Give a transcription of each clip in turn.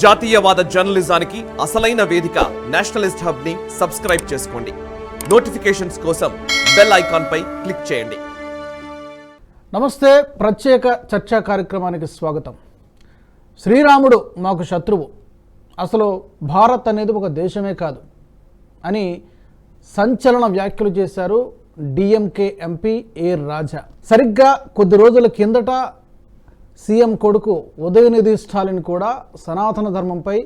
జాతీయవాద జర్నలిజానికి అసలైన వేదిక నేషనలిస్ట్ హబ్ ని సబ్స్క్రైబ్ చేసుకోండి. నోటిఫికేషన్స్ కోసం బెల్ ఐకాన్ పై క్లిక్ చేయండి. నమస్తే, ప్రత్యేక చర్చా కార్యక్రమానికి స్వాగతం. శ్రీరాముడు మాకు శత్రువు, అసలు భారత్ అనేది ఒక దేశమే కాదు అని సంచలన వ్యాఖ్యలు చేశారు డిఎంకే ఎంపీ ఏ రాజా. సరిగ్గా కొద్ది రోజుల కిందట సీఎం కొడుకు ఉదయనిధి స్టాలిన్ కూడా సనాతన ధర్మంపై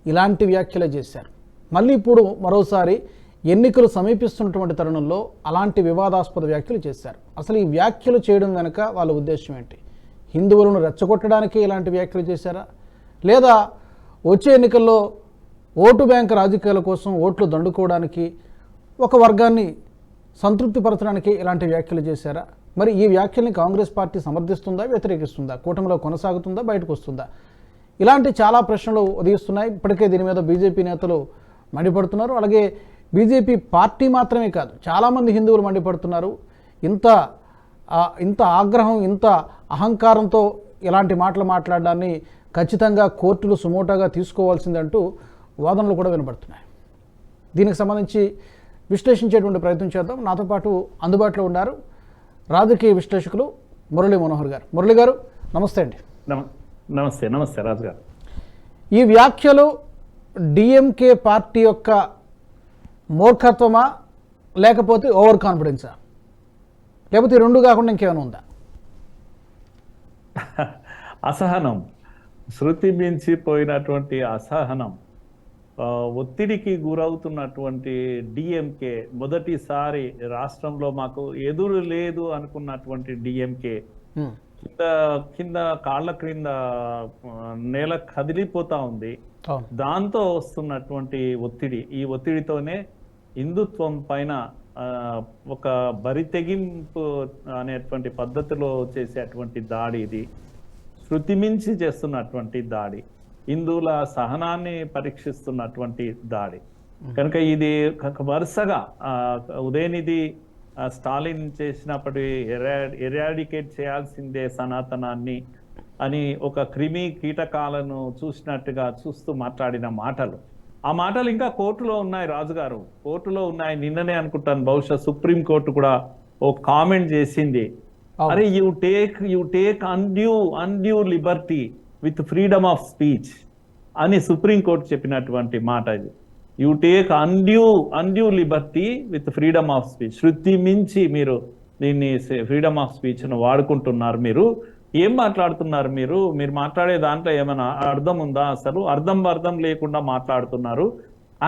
ఇలాంటి వ్యాఖ్యలే చేశారు. మళ్ళీ ఇప్పుడు మరోసారి ఎన్నికలు సమీపిస్తున్నటువంటి తరుణంలో అలాంటి వివాదాస్పద వ్యాఖ్యలు చేశారు. అసలు ఈ వ్యాఖ్యలు చేయడం వెనుక వాళ్ళ ఉద్దేశం ఏంటి? హిందువులను రెచ్చగొట్టడానికి ఇలాంటి వ్యాఖ్యలు చేశారా, లేదా వచ్చే ఎన్నికల్లో ఓటు బ్యాంక్ రాజకీయాల కోసం ఓట్లు దండుకోవడానికి, ఒక వర్గాన్ని సంతృప్తిపరచడానికి ఇలాంటి వ్యాఖ్యలు చేశారా? మరి ఈ వ్యాఖ్యల్ని కాంగ్రెస్ పార్టీ సమర్థిస్తుందా, వ్యతిరేకిస్తుందా, కూటమిలో కొనసాగుతుందా, బయటకు వస్తుందా? ఇలాంటి చాలా ప్రశ్నలు ఉదయిస్తున్నాయి. ఇప్పటికే దీని మీద బీజేపీ నేతలు మండిపడుతున్నారు. అలాగే బీజేపీ పార్టీ మాత్రమే కాదు, చాలామంది హిందువులు మండిపడుతున్నారు. ఇంత ఆగ్రహం, ఇంత అహంకారంతో ఇలాంటి మాటలు మాట్లాడడాన్ని ఖచ్చితంగా కోర్టులు సుమోటాగా తీసుకోవాల్సిందంటూ వాదనలు కూడా వినబడుతున్నాయి. దీనికి సంబంధించి విశ్లేషించేటువంటి ప్రయత్నం చేద్దాం. నాతో పాటు అందుబాటులో ఉన్నారు రాజకీయ విశ్లేషకులు మురళీ మనోహర్ గారు. మురళి గారు నమస్తే అండి. నమస్తే. నమస్తే రాజు గారు. ఈ వ్యాఖ్యలు డిఎంకే పార్టీ యొక్క మూర్ఖత్వమా, లేకపోతే ఓవర్ కాన్ఫిడెన్సా, లేకపోతే ఈ రెండు కాకుండా ఇంకేమైనా ఉందా? అసహనం, శృతి మించిపోయినటువంటి అసహనం, ఒత్తిడికి గురవుతున్నటువంటి డిఎంకే, మొదటిసారి రాష్ట్రంలో మాకు ఎదురు లేదు అనుకున్నటువంటి డిఎంకే కింద కాళ్ళ క్రింద నేల కదిలిపోతా ఉంది. దాంతో వస్తున్నటువంటి ఒత్తిడి, ఈ ఒత్తిడితోనే హిందుత్వం పైన ఒక బరితెగింపు అనేటువంటి పద్ధతిలో చేసేటువంటి దాడి, ఇది శృతి మించి చేస్తున్నటువంటి దాడి, హిందువుల సహనాన్ని పరీక్షిస్తున్నటువంటి దాడి. కనుక ఇది వరుసగా ఉదయనిధి స్టాలిన్ చేసినప్పటి ఎరాడికేట్ చేయాల్సిందే సనాతనాన్ని అని ఒక క్రిమి కీటకాలను చూసినట్టుగా చూస్తూ మాట్లాడిన మాటలు, ఆ మాటలు ఇంకా కోర్టులో ఉన్నాయి రాజుగారు, కోర్టులో ఉన్నాయి. నిన్ననే అనుకుంటాను, బహుశా సుప్రీం కోర్టు కూడా ఓ కామెంట్ చేసింది. అరే, you take undue liberty with freedom of speech అని సుప్రీంకోర్టు చెప్పినటువంటి మాట ఇది. You take undue liberty with freedom of speech. శృతి మించి మీరు దీన్ని ఫ్రీడమ్ ఆఫ్ స్పీచ్ను వాడుకుంటున్నారు. మీరు ఏం మాట్లాడుతున్నారు? మీరు మాట్లాడే దాంట్లో ఏమైనా అర్థం ఉందా? అసలు అర్థం లేకుండా మాట్లాడుతున్నారు.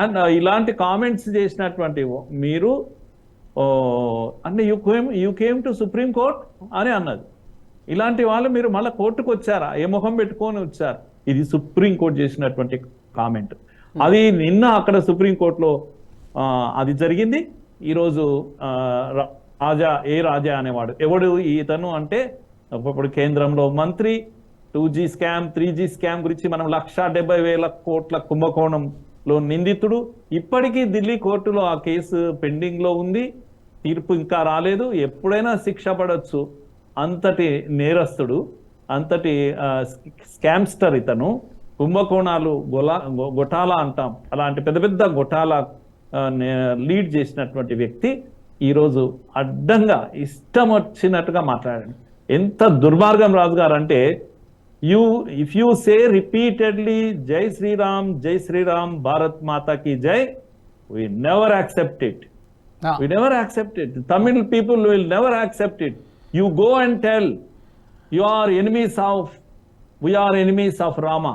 అండ్ ఇలాంటి కామెంట్స్ చేసినటువంటి మీరు అంటే you came to supreme court అని అన్నది. ఇలాంటి వాళ్ళు మీరు మళ్ళీ కోర్టుకు వచ్చారా? ఏ ముఖం పెట్టుకొని వచ్చారు? ఇది సుప్రీం కోర్టు చేసినటువంటి కామెంట్. అది నిన్న అక్కడ సుప్రీం కోర్టులో అది జరిగింది. ఈరోజు రాజా అనేవాడు ఎవడు ఇతను అంటే, ఒకప్పుడు కేంద్రంలో మంత్రి, 2G స్కామ్ 3G స్కామ్ గురించి మనం 1,70,000 కోట్ల కుంభకోణంలో నిందితుడు. ఇప్పటికీ ఢిల్లీ కోర్టులో ఆ కేసు పెండింగ్ లో ఉంది, తీర్పు ఇంకా రాలేదు. ఎప్పుడైనా శిక్ష పడవచ్చు. అంతటి నేరస్తుడు, అంతటి స్కామ్స్టర్ ఇతను. కుంభకోణాలు, గొటాలా అంటాం, అలాంటి పెద్ద పెద్ద గొటాలా లీడ్ చేసినటువంటి వ్యక్తి ఈరోజు అడ్డంగా ఇష్టం వచ్చినట్టుగా మాట్లాడాడు. ఎంత దుర్మార్గం రాజుగారు అంటే, ఇఫ్ యూ సే రిపీటెడ్లీ జై శ్రీరామ్ భారత్ మాతాకి జై, we never accept it. We never accept it. Tamil people will never accept it. You go and tell we are enemies of Rama.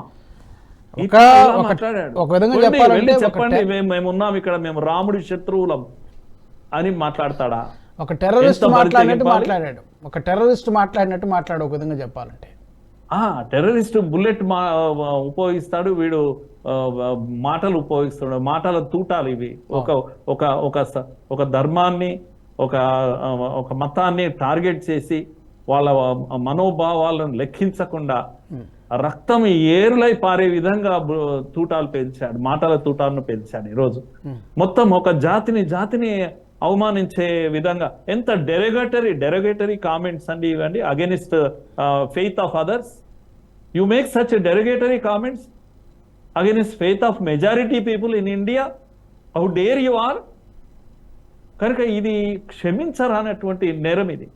ఒక విధంగా చెప్పండి, మేమున్నాం ఇక్కడ, మేము రాముడి శత్రువులం అని మాట్లాడతాడా? ఒక టెర్రరిస్ట్ మాట్లాడినట్టు మాట్లాడు. ఒక విధంగా చెప్పాలంటే టెర్రరిస్ట్ బుల్లెట్ ఉపయోగిస్తాడు వీడు, మాటలు ఉపయోగిస్తాడు, మాటల తూటాలు ఇవి. ఒక ధర్మాన్ని, ఒక మతాన్ని టార్గెట్ చేసి వాళ్ళ మనోభావాలను లెక్కించకుండా రక్తం ఏరులై పారే విధంగా తూటాలు పేల్చాడు, మాటల తూటాలను పేల్చాడు. ఈరోజు మొత్తం ఒక జాతిని అవమానించే విధంగా ఎంత డెరోగేటరీ కామెంట్స్ అండి ఇవ్వండి against faith of others. You make such derogatory comments. against faith of majority people in India? How dare you are? కనుక ఇది క్షమించరానటువంటి నేరం ఇది.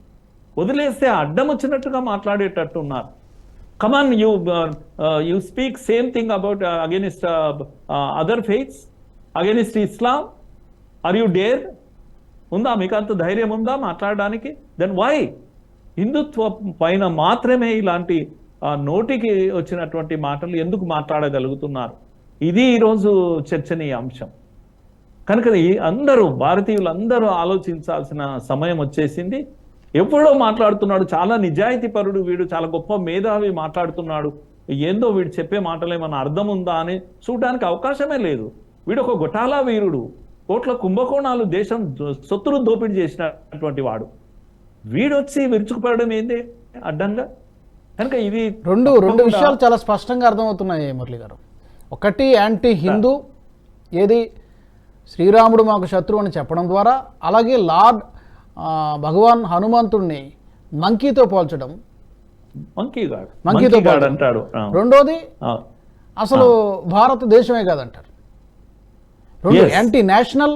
వదిలేస్తే అడ్డం వచ్చినట్టుగా మాట్లాడేటట్టు ఉన్నారు. Come on, you speak same thing about against other faiths, against Islam. Are you dare? ఉందా మీకు అంత ధైర్యం ఉందా మాట్లాడడానికి? Then why? హిందుత్వ పైన మాత్రమే ఇలాంటి నోటికి వచ్చినటువంటి మాటలు ఎందుకు మాట్లాడగలుగుతున్నారు? ఇది ఈరోజు చర్చనీయ అంశం. కనుక అందరూ భారతీయులందరూ ఆలోచించాల్సిన సమయం వచ్చేసింది. ఎప్పుడో మాట్లాడుతున్నాడు, చాలా నిజాయితీ పరుడు వీడు, చాలా గొప్ప మేధావి మాట్లాడుతున్నాడు, ఏందో వీడు చెప్పే మాటలు ఏమన్నా అర్థం ఉందా అని చూడడానికి అవకాశమే లేదు. వీడు ఒక గొటాలా వీరుడు, కోట్ల కుంభకోణాలు దేశం సొత్తును దోపిడీ చేసినటువంటి వాడు. వీడొచ్చి విరుచుకుపడడం ఏంది అడ్డంగా? కనుక ఇది రెండు విషయాలు చాలా స్పష్టంగా అర్థమవుతున్నాయి మురళి గారు. ఒకటి, యాంటీ హిందూ, ఏది శ్రీరాముడు మాకు శత్రువు అని చెప్పడం ద్వారా, అలాగే లార్డ్ భగవాన్ హనుమంతుడిని మంకీతో పోల్చడం, మంకీతో అంటాడు. రెండోది అసలు భారతదేశమే కాదంటారు. రెండు యాంటీ నేషనల్,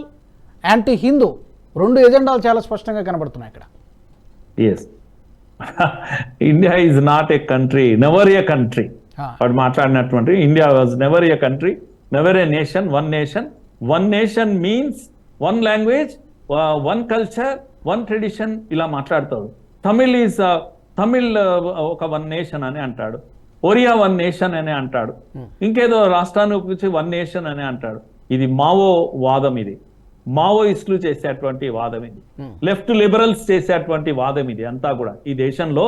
యాంటీ హిందూ, రెండు ఎజెండాలు చాలా స్పష్టంగా కనబడుతున్నాయి ఇక్కడ. India is not a country, never A country. వాడు మాట్లాడినటువంటి India was never A country, never A nation, one nation. One nation means one language, one culture, one tradition, ఇలా మాట్లాడతాడు. తమిళ్ ఒక వన్ నేషన్ అని అంటాడు, ఒరియా వన్ నేషన్ అని అంటాడు, ఇంకేదో రాష్ట్రాన్ని గురించి వన్ నేషన్ అని అంటాడు. ఇది మావో వాదం, ఇది మావోయిస్టులు చేసేటువంటి వాదం, ఇది లెఫ్ట్ లిబరల్స్ చేసేటువంటి వాదం. ఇది అంతా కూడా ఈ దేశంలో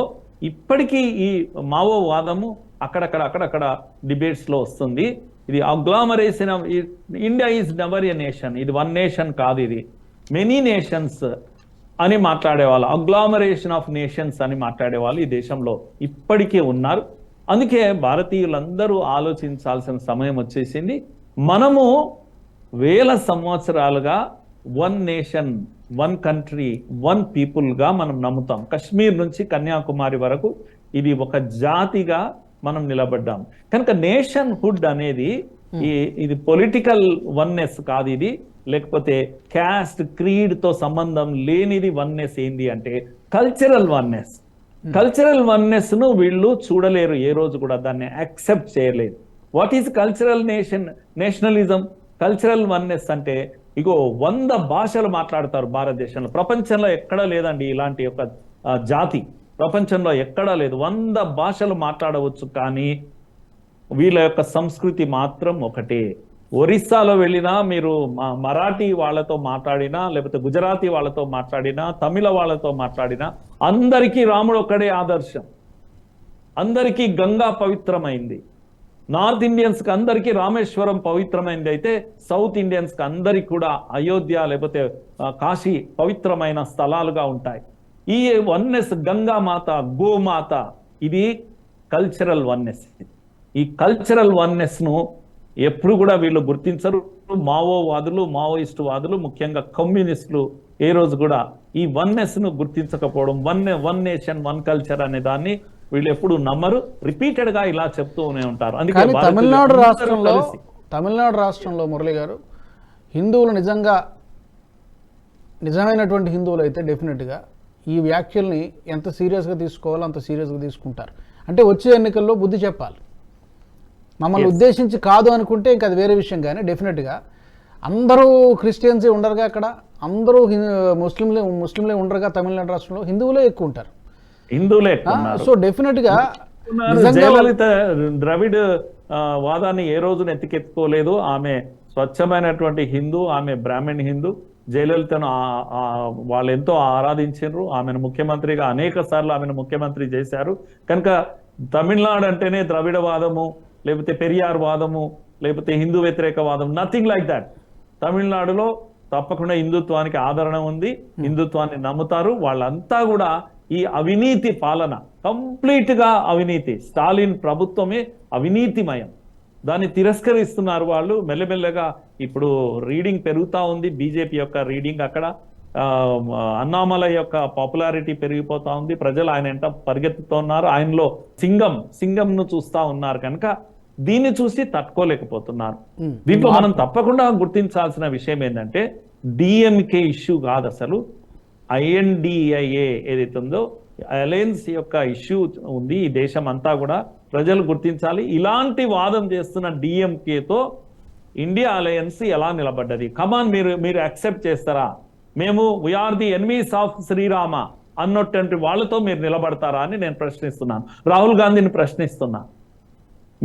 ఇప్పటికీ ఈ మావో వాదము అక్కడక్కడ డిబేట్స్ లో వస్తుంది. ఇది agglomeration of India is never a nation, ఇది వన్ నేషన్ కాదు, ఇది మెనీ నేషన్స్ అని మాట్లాడేవాళ్ళు, అగ్లామరేషన్ ఆఫ్ నేషన్స్ అని మాట్లాడేవాళ్ళు ఈ దేశంలో ఇప్పటికీ ఉన్నారు. అందుకే భారతీయులందరూ ఆలోచించాల్సిన సమయం వచ్చేసింది. మనము వేల సంవత్సరాలుగా one nation, one country, one పీపుల్గా మనం నమ్ముతాం. కశ్మీర్ నుంచి కన్యాకుమారి వరకు ఇది ఒక జాతిగా మనం నిలబడ్డాం. కనుక నేషన్ హుడ్ అనేది ఇది పొలిటికల్ వన్నెస్ కాదు, ఇది లేకపోతే క్యాస్ట్ క్రీడ్ తో సంబంధం లేనిది. వన్నెస్ ఏంది అంటే కల్చరల్ వన్నెస్. కల్చరల్ వన్నెస్ ను వీళ్ళు చూడలేరు, ఏ రోజు కూడా దాన్ని యాక్సెప్ట్ చేయలేదు. What is cultural nationalism? Cultural oneness అంటే ఇగో 100 భాషలు మాట్లాడతారు భారతదేశంలో. ప్రపంచంలో ఎక్కడా లేదండి ఇలాంటి ఒక జాతి, ప్రపంచంలో ఎక్కడా లేదు. 100 భాషలు మాట్లాడవచ్చు, కానీ వీళ్ళ యొక్క సంస్కృతి మాత్రం ఒకటే. ఒరిస్సాలో వెళ్ళినా మీరు మరాఠీ వాళ్ళతో మాట్లాడినా, లేకపోతే గుజరాతీ వాళ్ళతో మాట్లాడినా, తమిళ వాళ్ళతో మాట్లాడినా, అందరికీ రాముడు ఒక్కడే ఆదర్శం. అందరికీ గంగా పవిత్రమైంది. నార్త్ ఇండియన్స్ కి అందరికీ రామేశ్వరం పవిత్రమైంది అయితే, సౌత్ ఇండియన్స్ కి అందరికి కూడా అయోధ్య లేకపోతే కాశీ పవిత్రమైన స్థలాలుగా ఉంటాయి. ఈ వన్నెస్, గంగామాత, గోమాత, ఇది కల్చరల్ వన్నెస్. ఈ కల్చరల్ వన్నెస్ ను ఎప్పుడు కూడా వీళ్ళు గుర్తించరు. మావోవాదులు, మావోయిస్టు వాదులు, ముఖ్యంగా కమ్యూనిస్టులు ఏ రోజు కూడా ఈ వన్నెస్ ను గుర్తించకపోవడం, వన్ నేషన్ వన్ కల్చర్ అనే దాన్ని వీళ్ళు ఎప్పుడు నమ్మరు. రిపీటెడ్ గా ఇలా చెప్తూనే ఉంటారు. అందుకే తమిళనాడు రాష్ట్రంలో మురళి గారు, హిందువులు నిజమైనటువంటి హిందువులు అయితే డెఫినెట్గా ఈ వ్యాఖ్యల్ని ఎంత సీరియస్గా తీసుకోవాలో అంత సీరియస్గా తీసుకుంటారు. అంటే వచ్చే ఎన్నికల్లో బుద్ధి చెప్పాలి. మమ్మల్ని ఉద్దేశించి కాదు అనుకుంటే ఇంకా అది వేరే విషయం. కానీ డెఫినెట్గా అందరూ క్రిస్టియన్సే ఉండరుగా, అక్కడ అందరూ ముస్లింలే ఉండరుగా. తమిళనాడు రాష్ట్రంలో హిందువులే ఎక్కువ ఉంటారు. సో డెఫినెట్ గా జయలలిత ద్రవిడ్ వాదాన్ని ఏ రోజున ఎత్తికెత్తుకోలేదు. ఆమె స్వచ్ఛమైనటువంటి హిందూ, ఆమె బ్రాహ్మణ్ హిందూ. జయలలితను వాళ్ళు ఎంతో ఆరాధించారు. ఆమెను ముఖ్యమంత్రిగా అనేక సార్లు ఆమెను ముఖ్యమంత్రి చేశారు. కనుక తమిళనాడు అంటేనే ద్రవిడ వాదము, లేకపోతే పెరియార్ వాదము, లేకపోతే హిందూ వ్యతిరేక వాదం, నథింగ్ లైక్ దాట్. తమిళనాడులో తప్పకుండా హిందుత్వానికి ఆదరణ ఉంది, హిందుత్వాన్ని నమ్ముతారు. వాళ్ళంతా కూడా ఈ అవినీతి పాలన, కంప్లీట్ గా అవినీతి, స్టాలిన్ ప్రభుత్వమే అవినీతిమయం, దాన్ని తిరస్కరిస్తున్నారు వాళ్ళు మెల్లమెల్లగా. ఇప్పుడు రీడింగ్ పెరుగుతా ఉంది, బీజేపీ యొక్క రీడింగ్. అక్కడ అన్నామల యొక్క పాపులారిటీ పెరిగిపోతా ఉంది, ప్రజలు ఆయన ఎంట పరిగెత్తుతున్నారు, ఆయనలో సింగంను చూస్తా ఉన్నారు. కనుక దీన్ని చూసి తట్టుకోలేకపోతున్నారు. దీంట్లో మనం తప్పకుండా గుర్తించాల్సిన విషయం ఏంటంటే డిఎంకే ఇష్యూ కాదు, అసలు INDIA ఏదైతే ఉందో అలయన్స్ యొక్క ఇష్యూ ఉంది. ఈ దేశం అంతా కూడా ప్రజలు గుర్తించాలి. ఇలాంటి వాదం చేస్తున్న డిఎంకేతో ఇండియా అలయన్స్ ఎలా నిలబడ్డది? కమాన్, మీరు యాక్సెప్ట్ చేస్తారా? మేము we are the enemies of Srirama అన్నటువంటి వాళ్ళతో మీరు నిలబడతారా అని నేను ప్రశ్నిస్తున్నాను. రాహుల్ గాంధీని ప్రశ్నిస్తున్నా.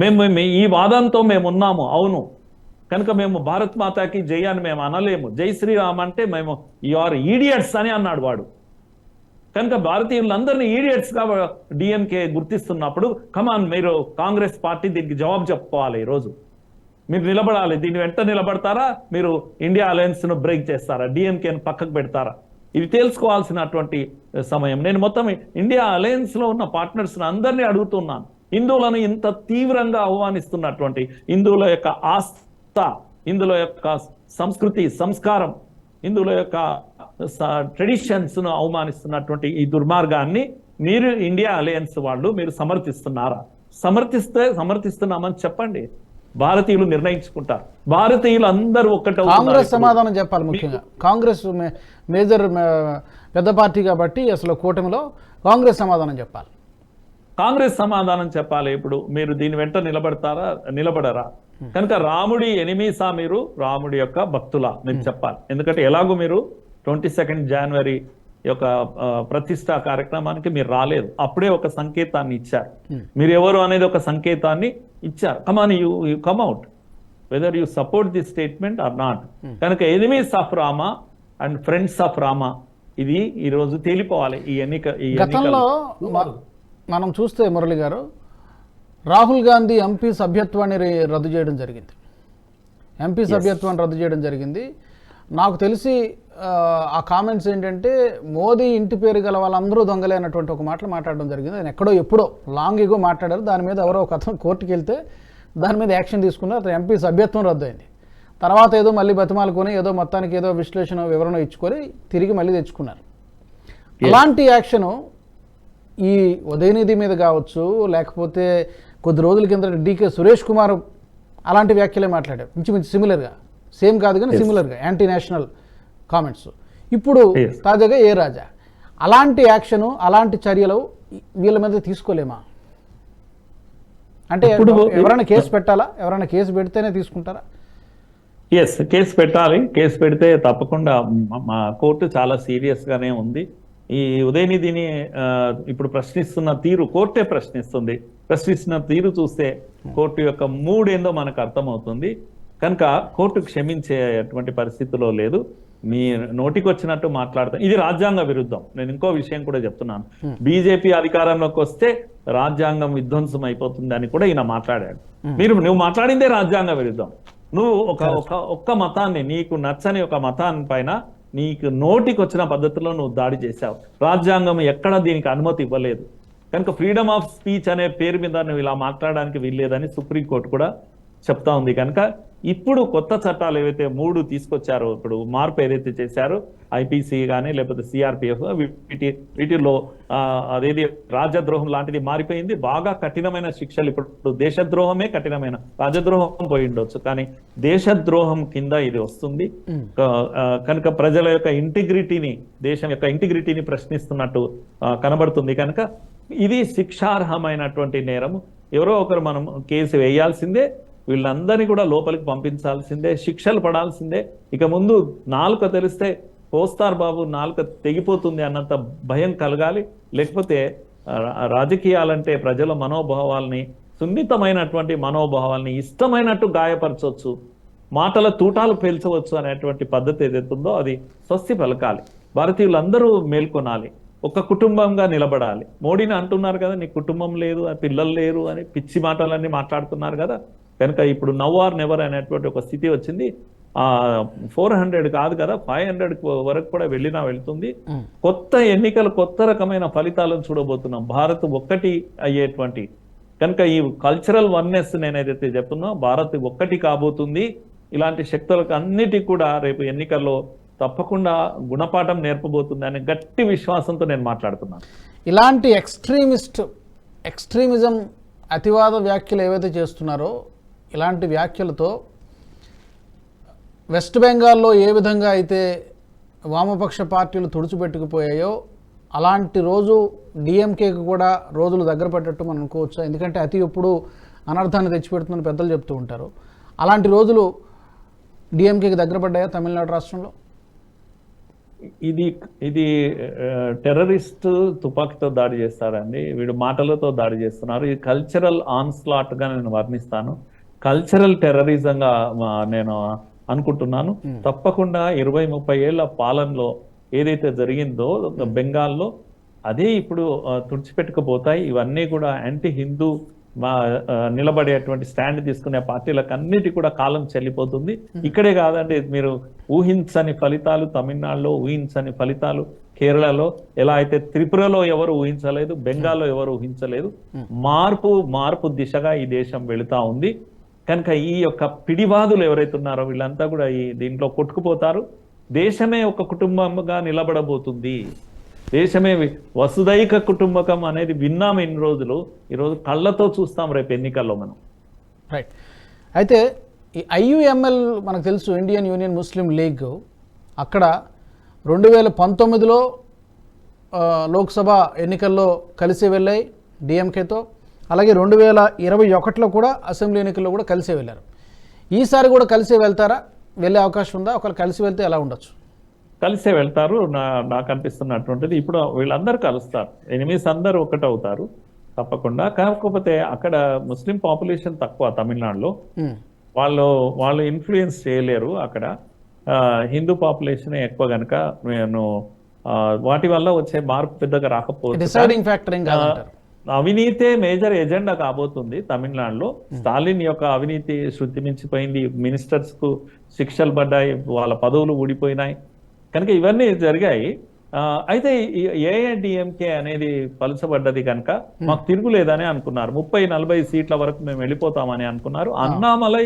మేము ఈ వాదంతో మేము ఉన్నాము, అవును, కనుక మేము భారత్ మాతాకి జై అని మేము అనలేము. జై శ్రీరామ్ అంటే మేము యు ఆర్ ఈడియట్స్ అని అన్నాడు వాడు. కనుక భారతీయులందరినీ ఈడియట్స్ గా డిఎంకే గుర్తిస్తున్నప్పుడు కమాన్, మీరు కాంగ్రెస్ పార్టీ దీనికి జవాబు చెప్పుకోవాలి. ఈరోజు మీరు నిలబడాలి. దీని వెంట నిలబడతారా? మీరు ఇండియా అలయన్స్ ను బ్రేక్ చేస్తారా? డిఎంకేను పక్కకు పెడతారా? ఇవి తెలుసుకోవాల్సినటువంటి సమయం. నేను మొత్తం ఇండియా అలయన్స్ లో ఉన్న పార్ట్నర్స్ అందరినీ అడుగుతున్నాను. హిందువులను ఇంత తీవ్రంగా ఆహ్వానిస్తున్నటువంటి, హిందువుల యొక్క ఆస్థ, హిందువుల యొక్క సంస్కృతి సంస్కారం, హిందువుల యొక్క ట్రెడిషన్స్ ను అవమానిస్తున్నటువంటి ఈ దుర్మార్గాన్ని మీరు ఇండియా అలయన్స్ వాళ్ళు మీరు సమర్థిస్తున్నారా? సమర్థిస్తున్నామని చెప్పండి. భారతీయులు నిర్ణయించుకుంటారు. భారతీయులు అందరూ ఒక్కటే. కాంగ్రెస్ సమాధానం చెప్పాలి. ముఖ్యంగా కాంగ్రెస్ మేజర్ పెద్ద పార్టీ కాబట్టి అసలు కూటమిలో కాంగ్రెస్ సమాధానం చెప్పాలి. కాంగ్రెస్ సమాధానం చెప్పాలి. ఇప్పుడు మీరు దీని వెంట నిలబడరా? కనుక రాముడి ఎనిమీసా మీరు, రాముడి యొక్క భక్తులా మీరు చెప్పాలి. ఎందుకంటే ఎలాగో మీరు 22 జనవరి యొక్క ప్రతిష్టా కార్యక్రమానికి మీరు రాలేదు. అప్పుడే ఒక సంకేతాన్ని ఇచ్చారు. మీరు ఎవరు అనేది ఒక సంకేతాన్ని ఇచ్చారు. Come on, you come out whether you support the statement or not. కనుక enemies of Rama and friends of Rama ఇది ఈరోజు తేలిపోవాలి. ఈ గతంలో మనం చూస్తే మురళి గారు, రాహుల్ గాంధీ ఎంపీ సభ్యత్వాన్ని రద్దు చేయడం జరిగింది. ఎంపీ సభ్యత్వాన్ని రద్దు చేయడం జరిగింది. నాకు తెలిసి ఆ కామెంట్స్ ఏంటంటే మోదీ ఇంటి పేరు గల వాళ్ళందరూ దొంగలే అన్నటువంటి ఒక మాటలు మాట్లాడడం జరిగింది. ఆయన ఎప్పుడో లాంగ్ ఎగో మాట్లాడారు. దాని మీద ఎవరో ఒక అతను కోర్టుకి వెళ్తే దాని మీద యాక్షన్ తీసుకున్నారు. అతను ఎంపీ సభ్యత్వం రద్దు అయింది. తర్వాత ఏదో మళ్ళీ బతిమాలుకొని ఏదో మొత్తానికి ఏదో విశ్లేషణ వివరణ ఇచ్చుకొని తిరిగి మళ్ళీ తెచ్చుకున్నారు. అలాంటి యాక్షను ఈ ఉదయనిధి మీద కావచ్చు, లేకపోతే కొద్ది రోజుల కింద DK సురేష్ కుమార్ అలాంటి వ్యాఖ్యలే మాట్లాడారు. ఇంచుమించు సిమిలర్గా, సేమ్ కాదు కానీ సిమిలర్గా యాంటీ నేషనల్ కామెంట్స్. ఇప్పుడు తాజాగా ఏ రాజా అలాంటి యాక్షను, అలాంటి చర్యలు వీళ్ళ మీద తీసుకోలేమా? అంటే ఎవరైనా కేసు పెట్టాలా? ఎవరైనా కేసు పెడితేనే తీసుకుంటారా? కేసు పెట్టాలి. కేసు పెడితే తప్పకుండా మా కోర్టు చాలా సీరియస్ గానే ఉంది. ఈ ఉదయనిధిని ఇప్పుడు ప్రశ్నిస్తున్న తీరు కోర్టే ప్రశ్నిస్తున్న తీరు చూస్తే కోర్టు యొక్క మూడ్ ఏందో మనకు అర్థమవుతుంది. కనుక కోర్టు క్షమించేటువంటి పరిస్థితిలో లేదు. మీ నోటికి వచ్చినట్టు మాట్లాడతాం. ఇది రాజ్యాంగ విరుద్ధం. నేను ఇంకో విషయం కూడా చెప్తున్నాను. బీజేపీ అధికారంలోకి వస్తే రాజ్యాంగం విధ్వంసం అయిపోతుంది అని కూడా ఈయన మాట్లాడాడు. నువ్వు మాట్లాడిందే రాజ్యాంగ విరుద్ధం. నువ్వు ఒక్క మతాన్ని, నీకు నచ్చని ఒక మతాన్ని పైన నీకు నోటికి వచ్చిన పద్ధతిలో నువ్వు దాడి చేశావు. రాజ్యాంగం ఎక్కడ దీనికి అనుమతి ఇవ్వలేదు. కనుక ఫ్రీడమ్ ఆఫ్ స్పీచ్ అనే పేరు మీద నువ్వు ఇలా మాట్లాడడానికి వీల్లేదని సుప్రీంకోర్టు కూడా చెప్తా ఉంది. కనుక ఇప్పుడు కొత్త చట్టాలు ఏవైతే 3 తీసుకొచ్చారో, ఇప్పుడు మార్పు ఏదైతే చేశారో IPC కానీ లేకపోతే CRPF, వీటిలో అదేది రాజద్రోహం లాంటిది మారిపోయింది. బాగా కఠినమైన శిక్షలు. ఇప్పుడు దేశద్రోహమే కఠినమైన, రాజద్రోహం పోయి ఉండొచ్చు కానీ దేశద్రోహం కింద ఇది వస్తుంది. కనుక ప్రజల యొక్క ఇంటిగ్రిటీని, దేశం యొక్క ఇంటిగ్రిటీని ప్రశ్నిస్తున్నట్టు కనబడుతుంది. కనుక ఇది శిక్షార్హమైనటువంటి నేరము. ఎవరో ఒకరు మనం కేసు వేయాల్సిందే, వీళ్ళందరినీ కూడా లోపలికి పంపించాల్సిందే, శిక్షలు పడాల్సిందే. ఇక ముందు నాలుక తెలిస్తే పోస్తారు బాబు, నాలుక తెగిపోతుంది అన్నంత భయం కలగాలి. లేకపోతే రాజకీయాలంటే ప్రజల మనోభావాల్ని, సున్నితమైనటువంటి మనోభావాల్ని ఇష్టమైనట్టు గాయపరచవచ్చు, మాటల తూటాలు పేల్చవచ్చు అనేటువంటి పద్ధతి ఏదైతుందో అది స్వస్తి పలకాలి. భారతీయులందరూ మేల్కొనాలి, ఒక కుటుంబంగా నిలబడాలి. మోడీని అంటున్నారు కదా, నీ కుటుంబం లేదు, పిల్లలు లేరు అని పిచ్చి మాటలన్నీ మాట్లాడుతున్నారు కదా. కనుక ఇప్పుడు నవ్ ఆర్ నెవర్ అనేటువంటి ఒక స్థితి వచ్చింది. 400 కాదు కదా, 500 వరకు కూడా వెళ్తుంది. కొత్త ఎన్నికలు, కొత్త రకమైన ఫలితాలను చూడబోతున్నాం. భారత్ ఒక్కటి అయ్యేటువంటి, కనుక ఈ కల్చరల్ వన్నెస్ నేను ఏదైతే చెప్తున్నా, భారత్ ఒక్కటి కాబోతుంది. ఇలాంటి శక్తులకు అన్నిటికీ కూడా రేపు ఎన్నికల్లో తప్పకుండా గుణపాఠం నేర్పబోతుంది అనే గట్టి విశ్వాసంతో నేను మాట్లాడుతున్నాను. ఇలాంటి ఎక్స్ట్రీమిజం అతివాద వ్యాఖ్యలు ఏవైతే చేస్తున్నారో ఇలాంటి వ్యాఖ్యలతో వెస్ట్ బెంగాల్లో ఏ విధంగా అయితే వామపక్ష పార్టీలు తుడిచిపెట్టుకుపోయాయో అలాంటి రోజు డిఎంకేకి కూడా రోజులు దగ్గర పడ్డట్టు మనం అనుకోవచ్చా? ఎందుకంటే అతి ఎప్పుడు అనర్థాన్ని తెచ్చిపెడుతుందని పెద్దలు చెప్తూ ఉంటారు. అలాంటి రోజులు డిఎంకేకి దగ్గర పడ్డాయా తమిళనాడు రాష్ట్రంలో? ఇది టెర్రరిస్ట్ తుపాకీతో దాడి చేస్తారండి, వీడు మాటలతో దాడి చేస్తున్నారు. ఇది కల్చరల్ ఆన్స్లాట్ గా నేను వర్ణిస్తాను, కల్చరల్ టెర్రరిజంగా నేను అనుకుంటున్నాను. తప్పకుండా 20-30 ఏళ్ల పాలనలో ఏదైతే జరిగిందో బెంగాల్లో అదే ఇప్పుడు తుడిచిపెట్టుకుపోతాయి. ఇవన్నీ కూడా యాంటీ హిందూ నిలబడేటువంటి స్టాండ్ తీసుకునే పార్టీలకు అన్నిటి కూడా కాలం చెల్లిపోతుంది. ఇక్కడే కాదండి, మీరు ఊహించని ఫలితాలు తమిళనాడులో, ఊహించని ఫలితాలు కేరళలో, ఎలా అయితే త్రిపురలో ఎవరు ఊహించలేదు, బెంగాల్లో ఎవరు ఊహించలేదు. మార్పు దిశగా ఈ దేశం వెళుతా ఉంది. కనుక ఈ యొక్క పిడివాదులు ఎవరైతే ఉన్నారో వీళ్ళంతా కూడా దీంట్లో కొట్టుకుపోతారు. దేశమే ఒక కుటుంబంగా నిలబడబోతుంది. దేశమే వసుదైక కుటుంబకం అనేది విన్నాం ఇన్ని రోజులు, ఈరోజు కళ్ళతో చూస్తాం రేపు ఎన్నికల్లో మనం. రైట్. అయితే ఈ ఐయుఎంఎల్ మనకు తెలుసు, ఇండియన్ యూనియన్ ముస్లిం లీగ్, అక్కడ 2019లో లోక్సభ ఎన్నికల్లో కలిసి వెళ్ళాయి డిఎంకేతో. అలాగే 2021లో కూడా అసెంబ్లీ ఎన్నికల్లో కూడా కలిసే వెళ్ళారు. ఈసారి కూడా కలిసే వెళ్తారా? వెళ్ళే అవకాశం ఉందా? ఒకవేళ కలిసి వెళ్తే ఎలా ఉండొచ్చు? కలిసే వెళ్తారు నాకు అనిపిస్తున్నటువంటిది. ఇప్పుడు వీళ్ళందరూ కలుస్తారు, ఎనిమిస్ అందరూ ఒకటవుతారు తప్పకుండా. కాకపోతే అక్కడ ముస్లిం పాపులేషన్ తక్కువ తమిళనాడులో, వాళ్ళు ఇన్ఫ్లుయెన్స్ చేయలేరు. అక్కడ హిందూ పాపులేషన్ ఎక్కువ కనుక నేను వాటి వల్ల వచ్చే మార్పు పెద్దగా రాకపోతే, అవినీతే మేజర్ ఎజెండా కాబోతుంది తమిళనాడులో. స్టాలిన్ యొక్క అవినీతి శృతి మించిపోయింది, మినిస్టర్స్ కు శిక్షలు పడ్డాయి, వాళ్ళ పదవులు ఊడిపోయినాయి. కనుక ఇవన్నీ జరిగాయి. అయితే ఏఐడిఎంకే అనేది పలుచబడ్డది కనుక మాకు తిరుగులేదని అనుకున్నారు. 30-40 సీట్ల వరకు మేము వెళ్ళిపోతామని అనుకున్నారు. అన్నామలై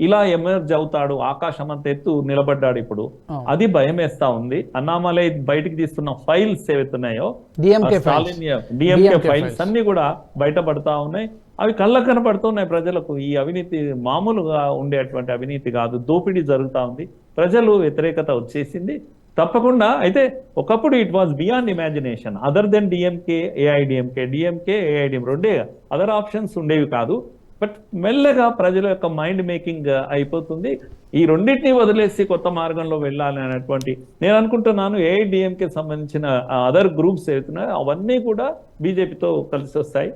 ఇలా ఎమర్జ్ అవుతాడు, ఆకాశం అంత ఎత్తు నిలబడ్డాడు. ఇప్పుడు అది భయం వేస్తా ఉంది. అన్నామలై బయటికి తీస్తున్న ఫైల్స్ ఏవైతున్నాయో డిఎంకే ఫైల్స్ అన్ని కూడా బయటపడతా ఉన్నాయి. అవి కళ్ళ కనపడుతున్నాయి ప్రజలకు. ఈ అవినీతి మామూలుగా ఉండేటువంటి అవినీతి కాదు, దోపిడీ జరుగుతా ఉంది. ప్రజలు వ్యతిరేకత వచ్చేసింది తప్పకుండా. అయితే ఒకప్పుడు it was beyond imagination, other than DMK AIADMK, DMK AIADM రెండే, అదర్ ఆప్షన్స్ ఉండేవి కాదు. బట్ మెల్లగా ప్రజల యొక్క మైండ్ మేకింగ్ అయిపోతుంది. ఈ రెండింటినీ వదిలేసి కొత్త మార్గంలో వెళ్ళాలి అనేటువంటి నేను అనుకుంటున్నాను. ఏఐడిఎంకే సంబంధించిన అదర్ గ్రూప్స్ ఏవైతున్నాయో అవన్నీ కూడా బీజేపీతో కలిసి వస్తాయి.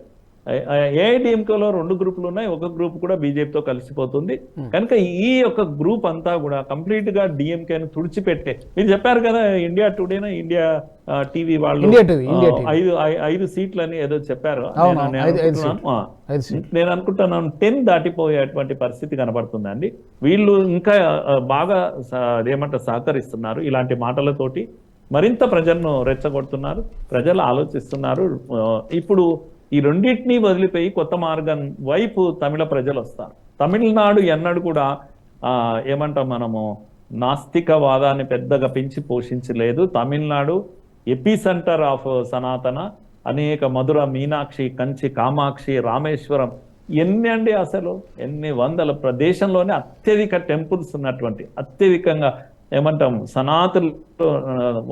ఏఐడిఎంకేలో 2 గ్రూపులు ఉన్నాయి, ఒక గ్రూప్ కూడా బీజేపీతో కలిసిపోతుంది. కనుక ఈ యొక్క గ్రూప్ అంతా కూడా కంప్లీట్ గా డిఎంకేను తుడిచిపెట్టే, మీరు చెప్పారు కదా ఇండియా టుడేనా, ఇండియా టీవీ వాళ్ళు 5 సీట్లని ఏదో చెప్పారు. నేను అనుకుంటున్నాను 10 దాటిపోయేటువంటి పరిస్థితి కనబడుతుందండి. వీళ్ళు ఇంకా బాగా ఏమంటారు సహకరిస్తున్నారు ఇలాంటి మాటలతోటి, మరింత ప్రజలను రెచ్చగొడుతున్నారు. ప్రజలు ఆలోచిస్తున్నారు. ఇప్పుడు ఈ రెండింటినీ వదిలిపోయి కొత్త మార్గం వైపు తమిళ ప్రజలు వస్తారు. తమిళనాడు ఎన్నడూ కూడా ఏమంటాం మనము నాస్తికవాదాన్ని పెద్దగా పెంచి పోషించలేదు. తమిళనాడు ఎపీ సెంటర్ ఆఫ్ సనాతన, అనేక మధుర, మీనాక్షి, కంచి, కామాక్షి, రామేశ్వరం, ఎన్ని అండి అసలు ఎన్ని వందల ప్రదేశంలోనే అత్యధిక టెంపుల్స్ ఉన్నటువంటి, అత్యధికంగా ఏమంటాం సనాతన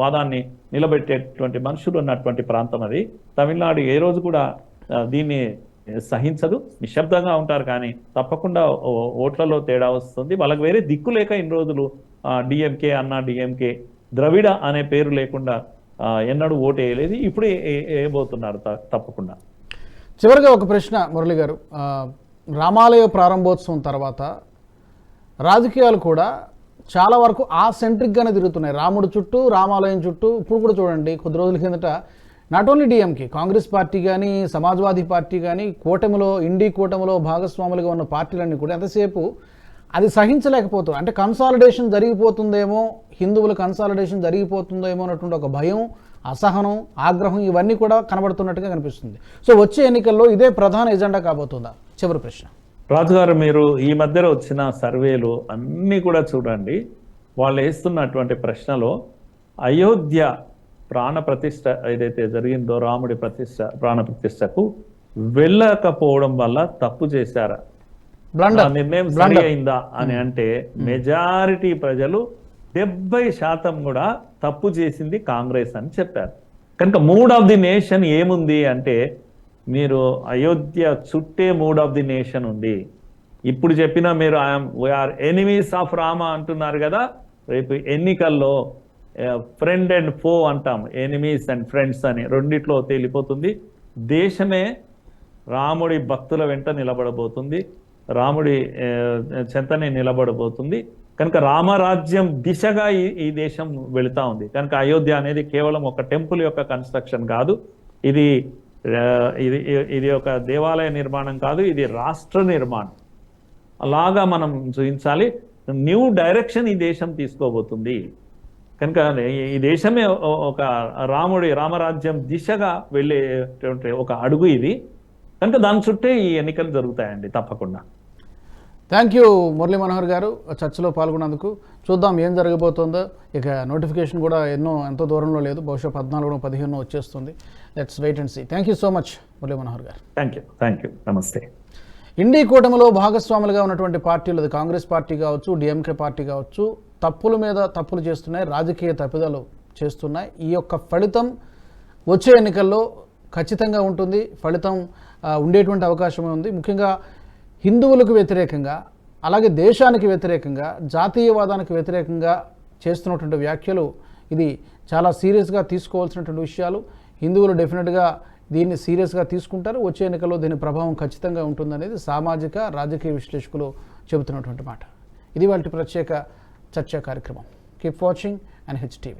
వాదాన్ని నిలబెట్టేటువంటి మనుషులు ఉన్నటువంటి ప్రాంతం అది. తమిళనాడు ఏ రోజు కూడా దీన్ని సహించదు, నిశ్శబ్దంగా ఉంటారు. కానీ తప్పకుండా ఓట్లలో తేడా వస్తుంది. వాళ్ళకి వేరే దిక్కు లేక ఇన్ని రోజులు డిఎంకే అన్నా డిఎంకే, ద్రవిడ అనే పేరు లేకుండా ఎన్నడూ ఓటు వేయలేదు. ఇప్పుడు వేయబోతున్నారు తప్పకుండా. చివరిగా ఒక ప్రశ్న మురళి గారు, రామాలయ ప్రారంభోత్సవం తర్వాత రాజకీయాలు కూడా చాలా వరకు ఆ సెంట్రిక్గానే తిరుగుతున్నాయి, రాముడు చుట్టూ, రామాలయం చుట్టూ. ఇప్పుడు కూడా చూడండి, కొద్ది రోజుల కిందట not only DMK, Congress party కానీ, సమాజ్వాదీ పార్టీ కానీ, ఇండీ కూటమిలో భాగస్వాములుగా ఉన్న పార్టీలన్నీ కూడా ఎంతసేపు అది సహించలేకపోతుంది. అంటే కన్సాలిడేషన్ జరిగిపోతుందేమో, హిందువుల కన్సాలిడేషన్ జరిగిపోతుందేమో అన్నటువంటి ఒక భయం, అసహనం, ఆగ్రహం ఇవన్నీ కూడా కనబడుతున్నట్టుగా కనిపిస్తుంది. సో వచ్చే ఎన్నికల్లో ఇదే ప్రధాన ఎజెండా కాబోతుందా? చివరి ప్రశ్న. రాజుగారు, మీరు ఈ మధ్యలో వచ్చిన సర్వేలు అన్నీ కూడా చూడండి. వాళ్ళు వేస్తున్నటువంటి ప్రశ్నలో అయోధ్య ప్రాణ ప్రతిష్ఠ ఏదైతే జరిగిందో, రాముడి ప్రాణ ప్రతిష్టకు వెళ్ళకపోవడం వల్ల తప్పు చేశారా, నా బ్లండర్ నిర్ణయం సరి అయిందా అని అంటే మెజారిటీ ప్రజలు 70% కూడా తప్పు చేసింది కాంగ్రెస్ అని చెప్పారు. కనుక మూడ్ ఆఫ్ ది నేషన్ ఏముంది అంటే, మీరు అయోధ్య చుట్టే మూడ్ ఆఫ్ ది నేషన్ ఉంది. ఇప్పుడు చెప్పిన మీరు వీఆర్ ఎనిమీస్ ఆఫ్ రామ అంటున్నారు కదా, రేపు ఎన్నికల్లో ఫ్రెండ్ అండ్ ఫో అంటాం, ఎనిమీస్ అండ్ ఫ్రెండ్స్ అని రెండిట్లో తేలిపోతుంది. దేశమే రాముడి భక్తుల వెంట నిలబడబోతుంది, రాముడి చెంతనే నిలబడబోతుంది. కనుక రామరాజ్యం దిశగా ఈ దేశం వెళుతా ఉంది. కనుక అయోధ్య అనేది కేవలం ఒక టెంపుల్ యొక్క కన్స్ట్రక్షన్ కాదు, ఇది ఇది ఒక దేవాలయ నిర్మాణం కాదు, ఇది రాష్ట్ర నిర్మాణం. అలాగా మనం చూపించాలి. న్యూ డైరెక్షన్ ఈ దేశం తీసుకోబోతుంది. కనుక ఈ దేశమే ఒక రామరాజ్యం దిశగా వెళ్ళేటువంటి ఒక అడుగు ఇది. కనుక దాని చుట్టే ఈ ఎన్నికలు జరుగుతాయండి తప్పకుండా. థ్యాంక్ యూ మురళీ మనోహర్ గారు చర్చలో పాల్గొన్నందుకు. చూద్దాం ఏం జరగబోతుందో. ఇక నోటిఫికేషన్ కూడా ఎంతో దూరంలో లేదు, బహుశా 14, 15 వచ్చేస్తుంది. Let's wait and see. Thank you so much Murali Manohar గారు. Thank you. నమస్తే. ఇండి కూటమిలో భాగస్వాములుగా ఉన్నటువంటి పార్టీలు, అది కాంగ్రెస్ పార్టీ కావచ్చు, డిఎంకే పార్టీ కావచ్చు, తప్పుల మీద తప్పులు చేస్తున్నాయి, రాజకీయ తప్పిదాలు చేస్తున్నాయి. ఈ యొక్క ఫలితం వచ్చే ఎన్నికల్లో ఖచ్చితంగా ఉంటుంది. ఫలితం ఉండేటువంటి అవకాశమే ఉంది. ముఖ్యంగా హిందువులకు వ్యతిరేకంగా, అలాగే దేశానికి వ్యతిరేకంగా, జాతీయవాదానికి వ్యతిరేకంగా చేస్తున్నటువంటి వ్యాఖ్యలు ఇది చాలా సీరియస్గా తీసుకోవాల్సినటువంటి విషయాలు. హిందువులు డెఫినెట్గా దీన్ని సీరియస్గా తీసుకుంటారు. వచ్చే ఎన్నికల్లో దీని ప్రభావం ఖచ్చితంగా ఉంటుందనేది సామాజిక రాజకీయ విశ్లేషకులు చెబుతున్నటువంటి మాట. ఇది వాటి ప్రత్యేక చర్చా కార్యక్రమం. Keep watching NH TV.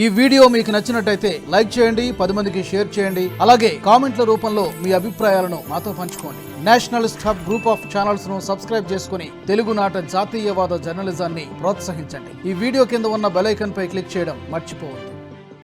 ఈ వీడియో మీకు నచ్చినట్టయితే లైక్ చేయండి, 10 మందికి షేర్ చేయండి. అలాగే కామెంట్ల రూపంలో మీ అభిప్రాయాలను మాతో పంచుకోండి. Nationalist hub group of channels ను సబ్స్క్రైబ్ చేసుకుని తెలుగునాట జాతీయవాద జర్నలిజాన్ని ప్రోత్సహించండి. ఈ వీడియో కింద ఉన్న బెల్ ఐకాన్ పై క్లిక్ చేయడం మర్చిపోవద్దు.